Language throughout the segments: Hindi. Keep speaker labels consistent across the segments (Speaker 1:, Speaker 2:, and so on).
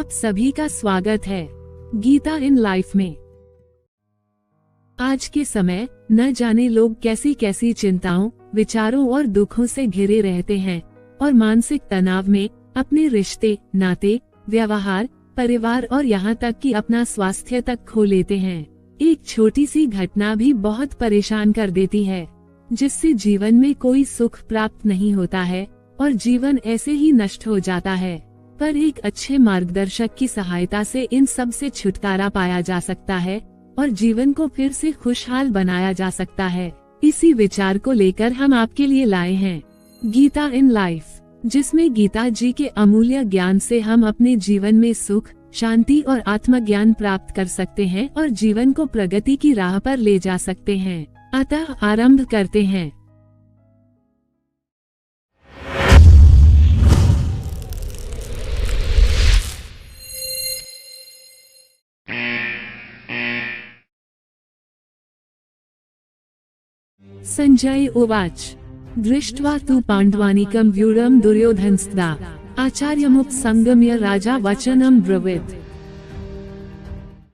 Speaker 1: आप सभी का स्वागत है गीता इन लाइफ में। आज के समय न जाने लोग कैसी कैसी चिंताओं, विचारों और दुखों से घिरे रहते हैं और मानसिक तनाव में अपने रिश्ते, नाते, व्यवहार, परिवार और यहाँ तक कि अपना स्वास्थ्य तक खो लेते हैं। एक छोटी सी घटना भी बहुत परेशान कर देती है, जिससे जीवन में कोई सुख प्राप्त नहीं होता है और जीवन ऐसे ही नष्ट हो जाता है। पर एक अच्छे मार्गदर्शक की सहायता से इन सब से छुटकारा पाया जा सकता है और जीवन को फिर से खुशहाल बनाया जा सकता है। इसी विचार को लेकर हम आपके लिए लाए हैं गीता इन लाइफ, जिसमें गीता जी के अमूल्य ज्ञान से हम अपने जीवन में सुख, शांति और आत्मज्ञान प्राप्त कर सकते हैं और जीवन को प्रगति की राह पर ले जा सकते हैं। अतः आरंभ करते हैं। संजय उवाच दृष्ट्वा तु पाण्डवानीकं व्यूढं दुर्योधनस्तदा आचार्यमुपसंगम्य राजा वचनम ब्रवीत।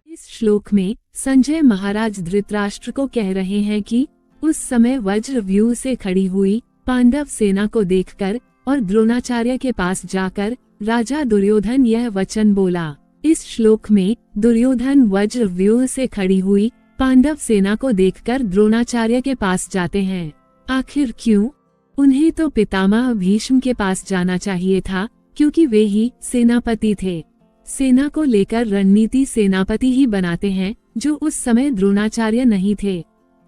Speaker 1: इस श्लोक में संजय महाराज धृतराष्ट्र को कह रहे हैं कि उस समय वज्र व्यूह से खड़ी हुई पांडव सेना को देखकर और द्रोणाचार्य के पास जाकर राजा दुर्योधन यह वचन बोला। इस श्लोक में दुर्योधन वज्र व्यूह से खड़ी हुई पांडव सेना को देखकर द्रोणाचार्य के पास जाते हैं। आखिर क्यों? उन्हें तो पितामह भीष्म के पास जाना चाहिए था, क्योंकि वे ही सेनापति थे। सेना को लेकर रणनीति सेनापति ही बनाते हैं, जो उस समय द्रोणाचार्य नहीं थे।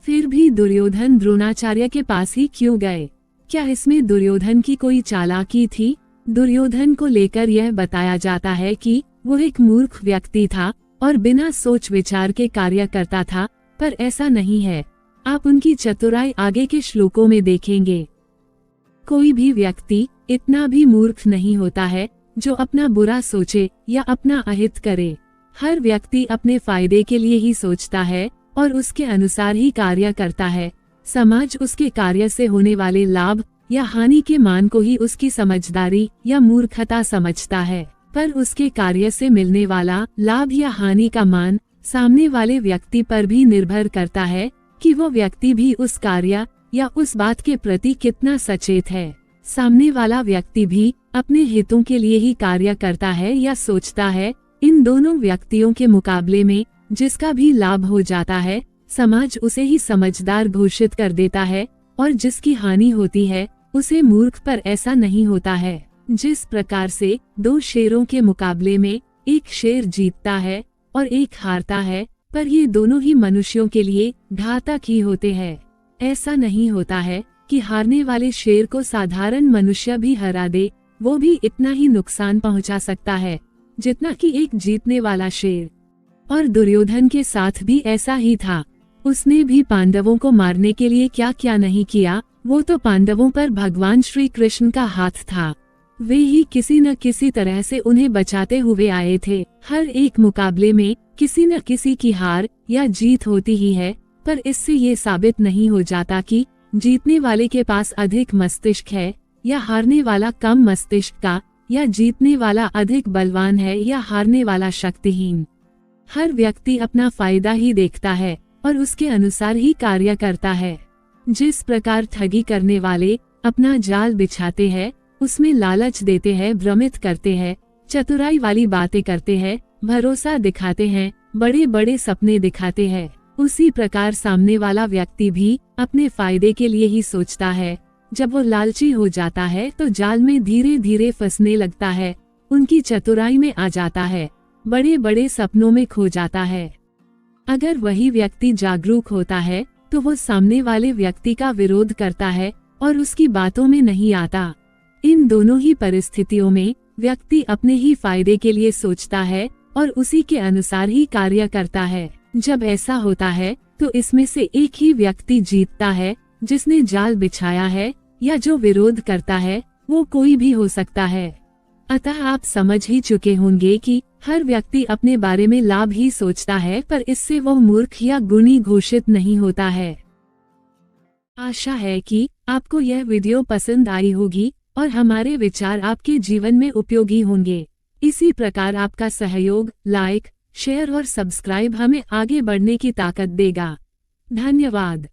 Speaker 1: फिर भी दुर्योधन द्रोणाचार्य के पास ही क्यों गए? क्या इसमें दुर्योधन की कोई चालाकी थी? दुर्योधन को लेकर यह बताया जाता है कि वो एक मूर्ख व्यक्ति था और बिना सोच विचार के कार्य करता था, पर ऐसा नहीं है। आप उनकी चतुराई आगे के श्लोकों में देखेंगे। कोई भी व्यक्ति इतना भी मूर्ख नहीं होता है जो अपना बुरा सोचे या अपना अहित करे। हर व्यक्ति अपने फायदे के लिए ही सोचता है और उसके अनुसार ही कार्य करता है। समाज उसके कार्य से होने वाले लाभ या हानि के मान को ही उसकी समझदारी या मूर्खता समझता है, पर उसके कार्य से मिलने वाला लाभ या हानि का मान सामने वाले व्यक्ति पर भी निर्भर करता है कि वो व्यक्ति भी उस कार्य या उस बात के प्रति कितना सचेत है। सामने वाला व्यक्ति भी अपने हितों के लिए ही कार्य करता है या सोचता है। इन दोनों व्यक्तियों के मुकाबले में जिसका भी लाभ हो जाता है, समाज उसे ही समझदार घोषित कर देता है और जिसकी हानि होती है उसे मूर्ख, पर ऐसा नहीं होता है। जिस प्रकार से दो शेरों के मुकाबले में एक शेर जीतता है और एक हारता है, पर ये दोनों ही मनुष्यों के लिए घातक ही होते हैं। ऐसा नहीं होता है कि हारने वाले शेर को साधारण मनुष्य भी हरा दे, वो भी इतना ही नुकसान पहुंचा सकता है जितना कि एक जीतने वाला शेर। और दुर्योधन के साथ भी ऐसा ही था। उसने भी पांडवों को मारने के लिए क्या क्या नहीं किया। वो तो पांडवों पर भगवान श्री कृष्ण का हाथ था। वे ही किसी न किसी तरह से उन्हें बचाते हुए आए थे। हर एक मुकाबले में किसी न किसी की हार या जीत होती ही है, पर इससे ये साबित नहीं हो जाता कि जीतने वाले के पास अधिक मस्तिष्क है या हारने वाला कम मस्तिष्क का, या जीतने वाला अधिक बलवान है या हारने वाला शक्तिहीन। हर व्यक्ति अपना फायदा ही देखता है और उसके अनुसार ही कार्य करता है। जिस प्रकार ठगी करने वाले अपना जाल बिछाते हैं, उसमें लालच देते हैं, भ्रमित करते हैं, चतुराई वाली बातें करते हैं, भरोसा दिखाते हैं, बड़े बड़े सपने दिखाते हैं, उसी प्रकार सामने वाला व्यक्ति भी अपने फायदे के लिए ही सोचता है। जब वो लालची हो जाता है तो जाल में धीरे धीरे फंसने लगता है, उनकी चतुराई में आ जाता है, बड़े बड़े सपनों में खो जाता है। अगर वही व्यक्ति जागरूक होता है तो वो सामने वाले व्यक्ति का विरोध करता है और उसकी बातों में नहीं आता। इन दोनों ही परिस्थितियों में व्यक्ति अपने ही फायदे के लिए सोचता है और उसी के अनुसार ही कार्य करता है। जब ऐसा होता है तो इसमें से एक ही व्यक्ति जीतता है, जिसने जाल बिछाया है, या जो विरोध करता है वो कोई भी हो सकता है। अतः आप समझ ही चुके होंगे कि हर व्यक्ति अपने बारे में लाभ ही सोचता है, पर इससे वह मूर्ख या गुणी घोषित नहीं होता है। आशा है कि आपको यह वीडियो पसंद आई होगी और हमारे विचार आपके जीवन में उपयोगी होंगे। इसी प्रकार आपका सहयोग, लाइक, शेयर और सब्सक्राइब हमें आगे बढ़ने की ताकत देगा। धन्यवाद।